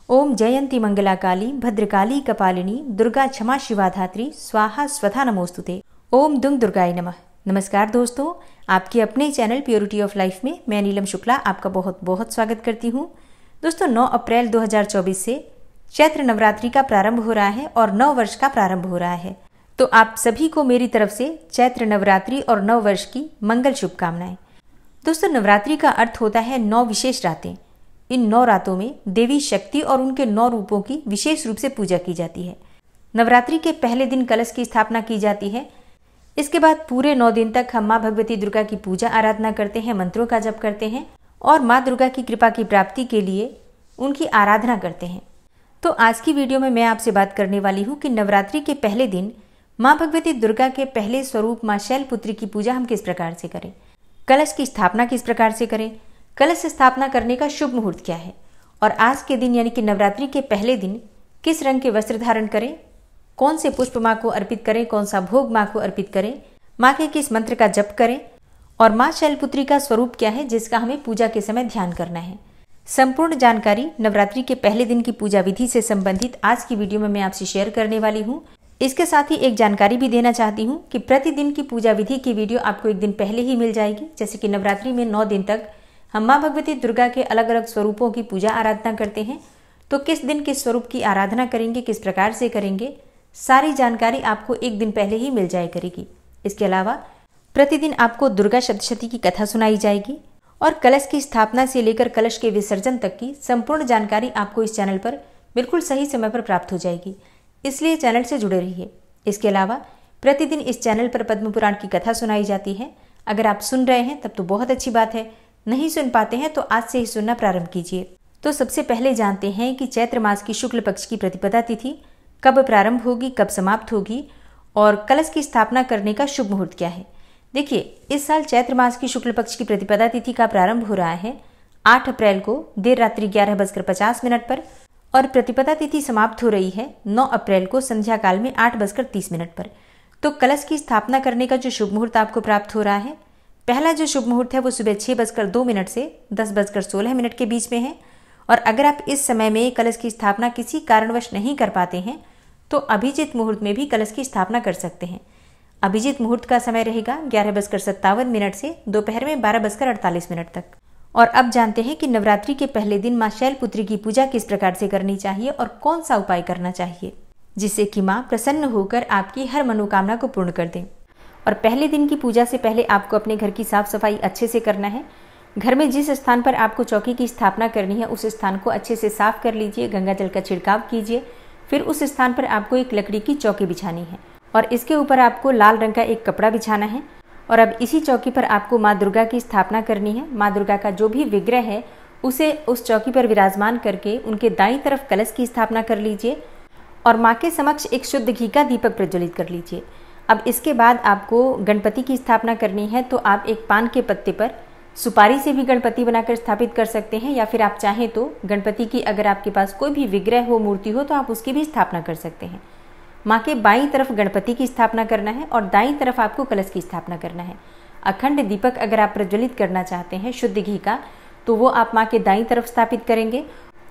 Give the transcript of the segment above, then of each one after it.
ओम जयंती मंगला काली भद्रकाली कपालिनी दुर्गा क्षमा शिवा धात्री स्वाहा स्वधा नमोस्तुते। ओम दुंग दुर्गाय नमः। नमस्कार दोस्तों, आपके अपने चैनल प्योरिटी ऑफ लाइफ में मैं नीलम शुक्ला आपका बहुत बहुत स्वागत करती हूँ। दोस्तों 9 अप्रैल 2024 से चैत्र नवरात्रि का प्रारंभ हो रहा है और नव वर्ष का प्रारंभ हो रहा है। तो आप सभी को मेरी तरफ से चैत्र नवरात्रि और नव वर्ष की मंगल शुभकामनाएं। दोस्तों नवरात्रि का अर्थ होता है 9 विशेष रातें। इन 9 रातों में देवी शक्ति और उनके 9 रूपों की विशेष रूप से पूजा की जाती है। नवरात्रि के पहले दिन कलश की स्थापना की जाती है। इसके बाद पूरे 9 दिन तक हम माँ भगवती दुर्गा की पूजा आराधना करते हैं, मंत्रों का जप करते हैं और माँ दुर्गा की कृपा की प्राप्ति के लिए उनकी आराधना करते हैं। तो आज की वीडियो में मैं आपसे बात करने वाली हूँ कि नवरात्रि के पहले दिन माँ भगवती दुर्गा के पहले स्वरूप माँ शैलपुत्री की पूजा हम किस प्रकार से करें, कलश की स्थापना किस प्रकार से करें, कलश स्थापना करने का शुभ मुहूर्त क्या है और आज के दिन यानी कि नवरात्रि के पहले दिन किस रंग के वस्त्र धारण करें, कौन से पुष्प माँ को अर्पित करें, कौन सा भोग माँ को अर्पित करें, माँ के किस मंत्र का जप करें और माँ शैलपुत्री का स्वरूप क्या है जिसका हमें पूजा के समय ध्यान करना है। संपूर्ण जानकारी नवरात्रि के पहले दिन की पूजा विधि से संबंधित आज की वीडियो में मैं आपसे शेयर करने वाली हूँ। इसके साथ ही एक जानकारी भी देना चाहती हूँ कि प्रतिदिन की पूजा विधि की वीडियो आपको एक दिन पहले ही मिल जाएगी। जैसे कि नवरात्रि में 9 दिन तक हम माँ भगवती दुर्गा के अलग अलग स्वरूपों की पूजा आराधना करते हैं, तो किस दिन किस स्वरूप की आराधना करेंगे, किस प्रकार से करेंगे, सारी जानकारी आपको एक दिन पहले ही मिल जाया करेगी। इसके अलावा प्रतिदिन आपको दुर्गा सप्तशती की कथा सुनाई जाएगी और कलश की स्थापना से लेकर कलश के विसर्जन तक की संपूर्ण जानकारी आपको इस चैनल पर बिल्कुल सही समय पर प्राप्त हो जाएगी, इसलिए चैनल से जुड़े रहिए। इसके अलावा प्रतिदिन इस चैनल पर पद्म पुराण की कथा सुनाई जाती है। अगर आप सुन रहे हैं तब तो बहुत अच्छी बात है, नहीं सुन पाते हैं तो आज से ही सुनना प्रारंभ कीजिए। तो सबसे पहले जानते हैं कि चैत्र मास की शुक्ल पक्ष की प्रतिपदा तिथि कब प्रारंभ होगी, कब समाप्त होगी और कलश की स्थापना करने का शुभ मुहूर्त क्या है। देखिए, इस साल चैत्र मास की शुक्ल पक्ष की प्रतिपदा तिथि का प्रारंभ हो रहा है 8 अप्रैल को देर रात्रि 11:50 पर और प्रतिपदा तिथि समाप्त हो रही है 9 अप्रैल को संध्या काल में 8:30 पर। तो कलश की स्थापना करने का जो शुभ मुहूर्त आपको प्राप्त हो रहा है, पहला जो शुभ मुहूर्त है वो सुबह 6:02 से 10:16 के बीच में है। और अगर आप इस समय में कलश की स्थापना किसी कारणवश नहीं कर पाते हैं तो अभिजीत मुहूर्त में भी कलश की स्थापना कर सकते हैं। अभिजीत मुहूर्त का समय रहेगा 11:57 से दोपहर में 12:48 तक। और अब जानते हैं कि नवरात्रि के पहले दिन माँ शैलपुत्री की पूजा किस प्रकार से करनी चाहिए और कौन सा उपाय करना चाहिए जिससे कि माँ प्रसन्न होकर आपकी हर मनोकामना को पूर्ण कर दें। और पहले दिन की पूजा से पहले आपको अपने घर की साफ सफाई अच्छे से करना है। घर में जिस स्थान पर आपको चौकी की स्थापना करनी है उस स्थान को अच्छे से साफ कर लीजिए, गंगा जल का छिड़काव कीजिए। फिर उस स्थान पर आपको एक लकड़ी की चौकी बिछानी है और इसके ऊपर आपको लाल रंग का एक कपड़ा बिछाना है। और अब इसी चौकी पर आपको माँ दुर्गा की स्थापना करनी है। माँ दुर्गा का जो भी विग्रह है उसे उस चौकी पर विराजमान करके उनके दाईं तरफ कलश की स्थापना कर लीजिए और माँ के समक्ष एक शुद्ध घी का दीपक प्रज्वलित कर लीजिए। अब इसके बाद आपको गणपति की स्थापना करनी है, तो आप एक पान के पत्ते पर सुपारी से भी गणपति बनाकर स्थापित कर सकते हैं या फिर आप चाहें तो गणपति की अगर आपके पास कोई भी विग्रह हो, मूर्ति हो, तो आप उसकी भी स्थापना कर सकते हैं। माँ के बाईं तरफ गणपति की स्थापना करना है और दाईं तरफ आपको कलश की स्थापना करना है। अखंड दीपक अगर आप प्रज्वलित करना चाहते हैं शुद्ध घी का, तो वो आप माँ के दाईं तरफ स्थापित करेंगे।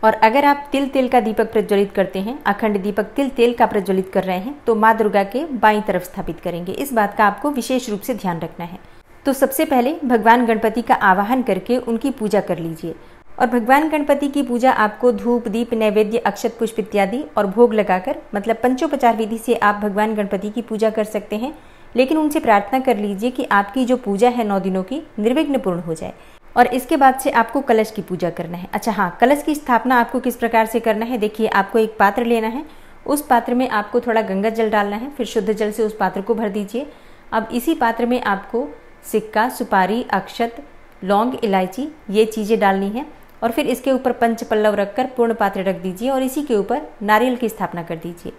और अगर आप तिल का दीपक प्रज्वलित करते हैं, अखंड दीपक तिल का प्रज्वलित कर रहे हैं, तो माँ दुर्गा के बाईं तरफ स्थापित करेंगे। इस बात का आपको विशेष रूप से ध्यान रखना है। तो सबसे पहले भगवान गणपति का आवाहन करके उनकी पूजा कर लीजिए। और भगवान गणपति की पूजा आपको धूप, दीप, नैवेद्य, अक्षत, पुष्प इत्यादि और भोग लगाकर मतलब पंचोपचार विधि से आप भगवान गणपति की पूजा कर सकते हैं। लेकिन उनसे प्रार्थना कर लीजिए कि आपकी जो पूजा है 9 दिनों की निर्विघ्न पूर्ण हो जाए। और इसके बाद से आपको कलश की पूजा करना है। अच्छा हाँ, कलश की स्थापना आपको किस प्रकार से करना है, देखिए आपको एक पात्र लेना है, उस पात्र में आपको थोड़ा गंगा जल डालना है, फिर शुद्ध जल से उस पात्र को भर दीजिए। अब इसी पात्र में आपको सिक्का, सुपारी, अक्षत, लौंग, इलायची ये चीज़ें डालनी है और फिर इसके ऊपर पंच पल्लव रखकर पूर्ण पात्र रख दीजिए और इसी के ऊपर नारियल की स्थापना कर दीजिए।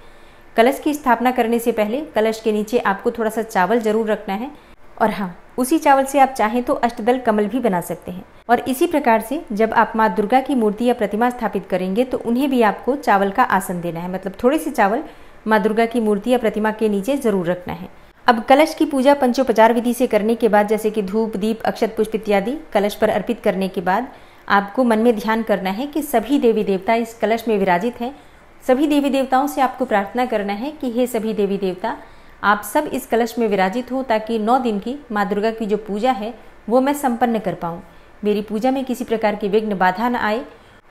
कलश की स्थापना करने से पहले कलश के नीचे आपको थोड़ा सा चावल जरूर रखना है और हाँ, उसी चावल से आप चाहें तो अष्टदल कमल भी बना सकते हैं। और इसी प्रकार से जब आप माँ दुर्गा की मूर्ति या प्रतिमा स्थापित करेंगे तो उन्हें भी आपको चावल का आसन देना है, मतलब थोड़े से चावल माँ दुर्गा की मूर्ति या प्रतिमा के नीचे जरूर रखना है। अब कलश की पूजा पंचोपचार विधि से करने के बाद जैसे कि धूप, दीप, अक्षत, पुष्प इत्यादि कलश पर अर्पित करने के बाद आपको मन में ध्यान करना है कि सभी देवी देवता इस कलश में विराजित हैं। सभी देवी देवताओं से आपको प्रार्थना करना है कि हे सभी देवी देवता, आप सब इस कलश में विराजित हो, ताकि 9 दिन की माँ दुर्गा की जो पूजा है वो मैं संपन्न कर पाऊँ। मेरी पूजा में किसी प्रकार की विघ्न बाधा न आए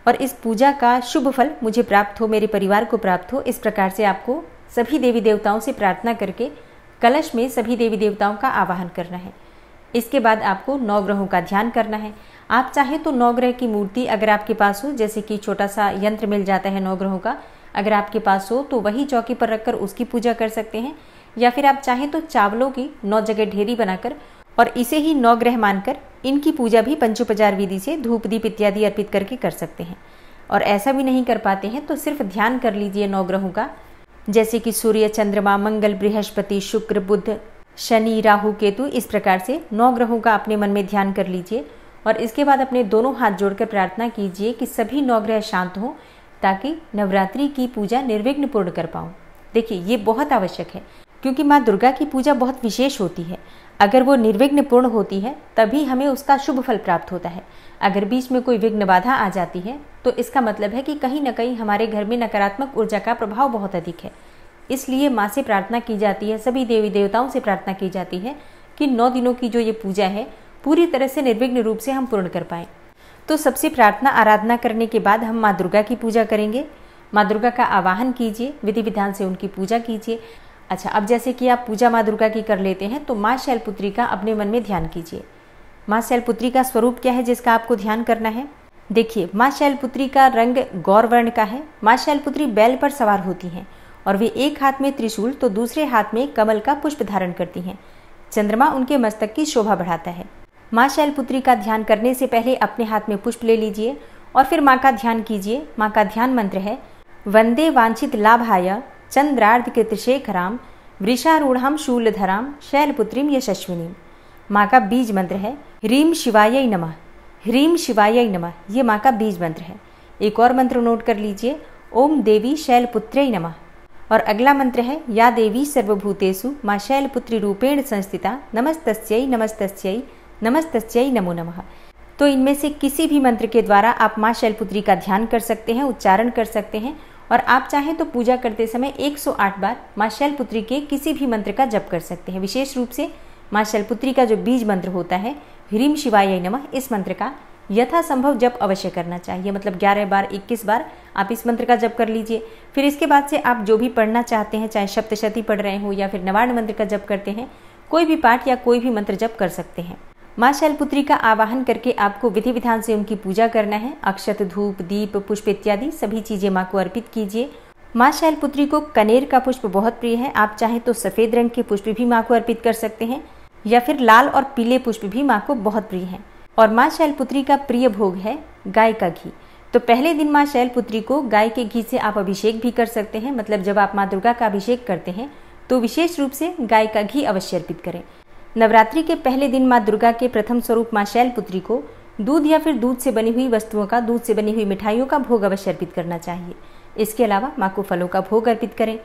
और इस पूजा का शुभ फल मुझे प्राप्त हो, मेरे परिवार को प्राप्त हो। इस प्रकार से आपको सभी देवी देवताओं से प्रार्थना करके कलश में सभी देवी देवताओं का आवाहन करना है। इसके बाद आपको 9 ग्रहों का ध्यान करना है। आप चाहे तो 9 ग्रह की मूर्ति अगर आपके पास हो, जैसे कि छोटा सा यंत्र मिल जाता है 9 ग्रहों का, अगर आपके पास हो तो वही चौकी पर रखकर उसकी पूजा कर सकते हैं। या फिर आप चाहें तो चावलों की 9 जगह ढेरी बनाकर और इसे ही 9 ग्रह मानकर इनकी पूजा भी पंचोपचार विधि से धूप दीप इत्यादि अर्पित करके कर सकते हैं। और ऐसा भी नहीं कर पाते हैं तो सिर्फ ध्यान कर लीजिए 9 ग्रहों का, जैसे कि सूर्य, चंद्रमा, मंगल, बृहस्पति, शुक्र, बुध, शनि, राहु, केतु। इस प्रकार से 9 ग्रहों का अपने मन में ध्यान कर लीजिए और इसके बाद अपने दोनों हाथ जोड़कर प्रार्थना कीजिए कि सभी 9 ग्रह शांत हों, ताकि नवरात्रि की पूजा निर्विघ्न पूर्ण कर पाऊँ। देखिए, ये बहुत आवश्यक है क्योंकि माँ दुर्गा की पूजा बहुत विशेष होती है। अगर वो निर्विघ्न पूर्ण होती है तभी हमें उसका शुभ फल प्राप्त होता है। अगर बीच में कोई विघ्न बाधा आ जाती है तो इसका मतलब है कि कहीं न कहीं हमारे घर में नकारात्मक ऊर्जा का प्रभाव बहुत अधिक है। इसलिए माँ से प्रार्थना की जाती है, सभी देवी देवताओं से प्रार्थना की जाती है कि 9 दिनों की जो ये पूजा है पूरी तरह से निर्विघ्न रूप से हम पूर्ण कर पाएँ। तो सबसे प्रार्थना आराधना करने के बाद हम माँ दुर्गा की पूजा करेंगे। माँ दुर्गा का आवाहन कीजिए, विधि विधान से उनकी पूजा कीजिए। अच्छा, अब जैसे कि आप पूजा माँ दुर्गा की कर लेते हैं तो माँ शैलपुत्री का अपने मन में ध्यान कीजिए। माँ शैलपुत्री का स्वरूप क्या है जिसका आपको ध्यान करना है? देखिए, माँ शैलपुत्री का रंग गौर वर्ण का है। माँ शैलपुत्री बैल पर सवार होती हैं और वे एक हाथ में त्रिशूल तो दूसरे हाथ में कमल का पुष्प धारण करती हैं। चंद्रमा उनके मस्तक की शोभा बढ़ाता है। माँ शैलपुत्री का ध्यान करने से पहले अपने हाथ में पुष्प ले लीजिए और फिर माँ का ध्यान कीजिए। माँ का ध्यान मंत्र है वंदे वांछित लाभाय चंद्रार्ध कृतशेखराम वृषारूढ़ाम शूलधराम शैलपुत्रीम यशस्विनीम। माँ का बीज मंत्र है ह्रीम शिवाय नमः। ह्रीम शिवाय नमः, ये माँ का बीज मंत्र है। एक और मंत्र नोट कर लीजिए, ओम देवी शैलपुत्र्यै नमः। और अगला मंत्र है या देवी सर्वभूतेषु माँ शैलपुत्री रूपेण संस्थिता नमस्तस्यै नमस्तस्यै नमस्तस्यै नमो नमः। तो इनमें से किसी भी मंत्र के द्वारा आप माँ शैलपुत्री का ध्यान कर सकते हैं, उच्चारण कर सकते हैं। और आप चाहें तो पूजा करते समय 108 बार माँ शैलपुत्री के किसी भी मंत्र का जप कर सकते हैं। विशेष रूप से माँ शैलपुत्री का जो बीज मंत्र होता है ह्रीम शिवाय नमः, इस मंत्र का यथासंभव जप अवश्य करना चाहिए। मतलब 11 बार, 21 बार आप इस मंत्र का जप कर लीजिए। फिर इसके बाद से आप जो भी पढ़ना चाहते हैं, चाहे सप्तशती पढ़ रहे हो या फिर नवार्ण मंत्र का जप करते हैं, कोई भी पाठ या कोई भी मंत्र जप कर सकते हैं। माँ शैलपुत्री का आवाहन करके आपको विधि विधान से उनकी पूजा करना है। अक्षत, धूप, दीप, पुष्प इत्यादि सभी चीजें माँ को अर्पित कीजिए। माँ शैलपुत्री को कनेर का पुष्प बहुत प्रिय है। आप चाहें तो सफेद रंग के पुष्प भी माँ को अर्पित कर सकते हैं या फिर लाल और पीले पुष्प भी माँ को बहुत प्रिय हैं। और माँ शैलपुत्री का प्रिय भोग है गाय का घी। तो पहले दिन माँ शैलपुत्री को गाय के घी से आप अभिषेक भी कर सकते हैं। मतलब जब आप माँ दुर्गा का अभिषेक करते हैं तो विशेष रूप से गाय का घी अवश्य अर्पित करें। नवरात्रि के पहले दिन माँ दुर्गा के प्रथम स्वरूप माँ शैलपुत्री को दूध या फिर दूध से बनी हुई वस्तुओं का, दूध से बनी हुई मिठाइयों का भोग अवश्य अर्पित करना चाहिए। इसके अलावा माँ को फलों का भोग अर्पित करें।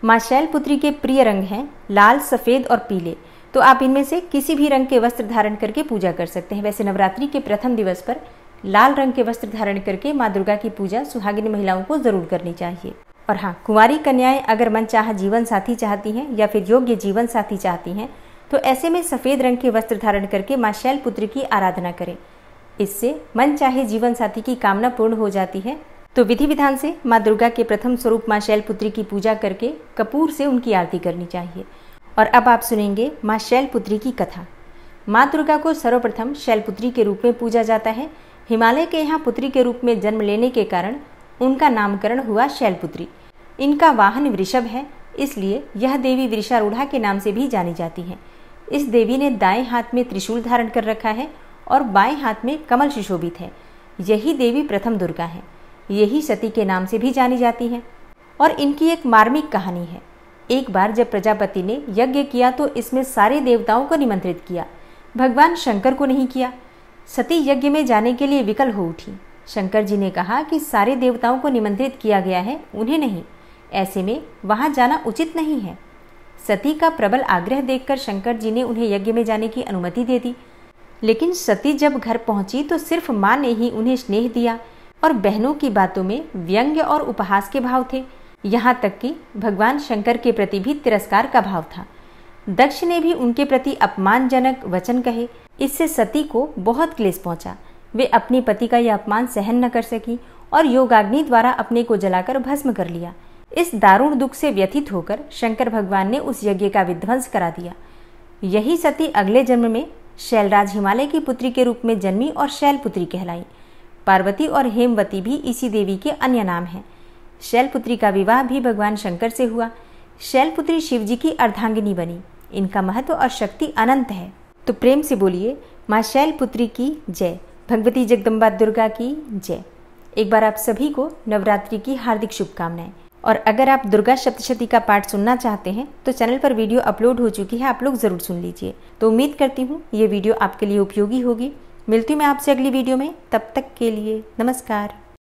माँ शैलपुत्री के प्रिय रंग हैं लाल, सफेद और पीले। तो आप इनमें से किसी भी रंग के वस्त्र धारण करके पूजा कर सकते हैं। वैसे नवरात्रि के प्रथम दिवस पर लाल रंग के वस्त्र धारण करके माँ दुर्गा की पूजा सुहागिनी महिलाओं को जरूर करनी चाहिए। और हाँ, कुंवारी कन्याएं अगर मनचाहा जीवन साथी चाहती हैं या फिर योग्य जीवन साथी चाहती हैं तो ऐसे में सफेद रंग के वस्त्र धारण करके माँ शैलपुत्री की आराधना करें। इससे मन चाहे जीवन साथी की कामना पूर्ण हो जाती है। तो विधि विधान से माँ दुर्गा के प्रथम स्वरूप माँ शैलपुत्री की पूजा करके कपूर से उनकी आरती करनी चाहिए। और अब आप सुनेंगे माँ शैलपुत्री की कथा। माँ दुर्गा को सर्वप्रथम शैलपुत्री के रूप में पूजा जाता है। हिमालय के यहाँ पुत्री के रूप में जन्म लेने के कारण उनका नामकरण हुआ शैलपुत्री। इनका वाहन वृषभ है, इसलिए यह देवी वृषारूढ़ा के नाम से भी जानी जाती है। इस देवी ने दाएं हाथ में त्रिशूल धारण कर रखा है और बाएं हाथ में कमल सुशोभित है। यही देवी प्रथम दुर्गा है। यही सती के नाम से भी जानी जाती है। और इनकी एक मार्मिक कहानी है। एक बार जब प्रजापति ने यज्ञ किया तो इसमें सारे देवताओं को निमंत्रित किया, भगवान शंकर को नहीं किया। सती यज्ञ में जाने के लिए विकल हो उठी। शंकर जी ने कहा कि सारे देवताओं को निमंत्रित किया गया है, उन्हें नहीं, ऐसे में वहां जाना उचित नहीं है। सती का प्रबल आग्रह देखकर शंकर जी ने उन्हें यज्ञ में जाने की अनुमति दे दी। लेकिन सती जब घर पहुंची तो सिर्फ माँ ने ही उन्हें स्नेह दिया और बहनों की बातों में व्यंग्य और उपहास के भाव थे। यहाँ तक कि भगवान शंकर के प्रति भी तिरस्कार का भाव था। दक्ष ने भी उनके प्रति अपमानजनक वचन कहे। इससे सती को बहुत क्लेश पहुंचा। वे अपने पति का यह अपमान सहन न कर सकी और योगाग्नि द्वारा अपने को जलाकर भस्म कर लिया। इस दारुण दुख से व्यथित होकर शंकर भगवान ने उस यज्ञ का विध्वंस करा दिया। यही सती अगले जन्म में शैलराज हिमालय की पुत्री के रूप में जन्मी और शैलपुत्री कहलाई। पार्वती और हेमवती भी इसी देवी के अन्य नाम हैं। शैलपुत्री का विवाह भी भगवान शंकर से हुआ। शैलपुत्री शिवजी की अर्धांगिनी बनी। इनका महत्व और शक्ति अनंत है। तो प्रेम से बोलिए माँ शैलपुत्री की जय, भगवती जगदम्बा दुर्गा की जय। एक बार आप सभी को नवरात्रि की हार्दिक शुभकामनाएं। और अगर आप दुर्गा सप्तशती का पाठ सुनना चाहते हैं तो चैनल पर वीडियो अपलोड हो चुकी है, आप लोग ज़रूर सुन लीजिए। तो उम्मीद करती हूँ ये वीडियो आपके लिए उपयोगी होगी। मिलती हूँ मैं आपसे अगली वीडियो में, तब तक के लिए नमस्कार।